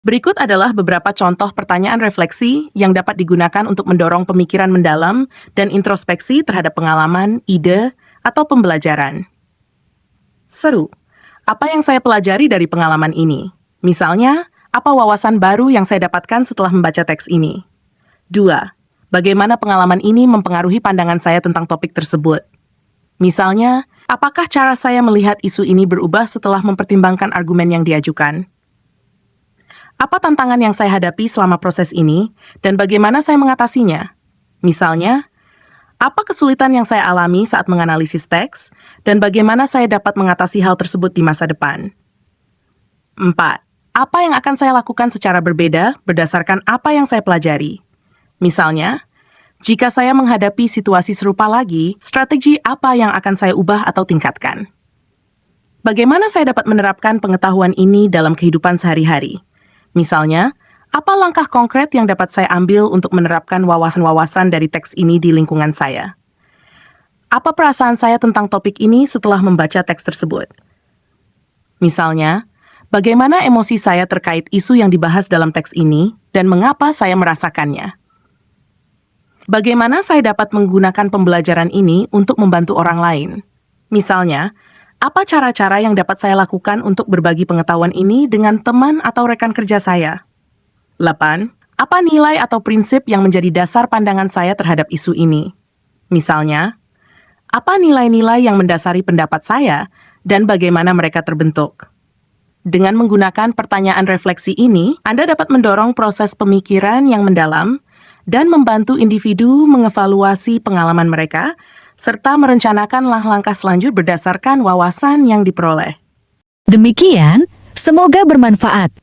Berikut adalah beberapa contoh pertanyaan refleksi yang dapat digunakan untuk mendorong pemikiran mendalam dan introspeksi terhadap pengalaman, ide, atau pembelajaran. Seru. Apa yang saya pelajari dari pengalaman ini? Misalnya, apa wawasan baru yang saya dapatkan setelah membaca teks ini? 2. Bagaimana pengalaman ini mempengaruhi pandangan saya tentang topik tersebut? Misalnya, apakah cara saya melihat isu ini berubah setelah mempertimbangkan argumen yang diajukan? Apa tantangan yang saya hadapi selama proses ini, dan bagaimana saya mengatasinya? Misalnya, apa kesulitan yang saya alami saat menganalisis teks, dan bagaimana saya dapat mengatasi hal tersebut di masa depan? 4. Apa yang akan saya lakukan secara berbeda berdasarkan apa yang saya pelajari? Misalnya, jika saya menghadapi situasi serupa lagi, strategi apa yang akan saya ubah atau tingkatkan? Bagaimana saya dapat menerapkan pengetahuan ini dalam kehidupan sehari-hari? Misalnya, apa langkah konkret yang dapat saya ambil untuk menerapkan wawasan-wawasan dari teks ini di lingkungan saya? Apa perasaan saya tentang topik ini setelah membaca teks tersebut? Misalnya, bagaimana emosi saya terkait isu yang dibahas dalam teks ini dan mengapa saya merasakannya? Bagaimana saya dapat menggunakan pembelajaran ini untuk membantu orang lain? Misalnya, apa cara-cara yang dapat saya lakukan untuk berbagi pengetahuan ini dengan teman atau rekan kerja saya? 8. Apa nilai atau prinsip yang menjadi dasar pandangan saya terhadap isu ini? Misalnya, apa nilai-nilai yang mendasari pendapat saya dan bagaimana mereka terbentuk? Dengan menggunakan pertanyaan refleksi ini, Anda dapat mendorong proses pemikiran yang mendalam dan membantu individu mengevaluasi pengalaman mereka serta merencanakan langkah selanjut berdasarkan wawasan yang diperoleh. Demikian, semoga bermanfaat.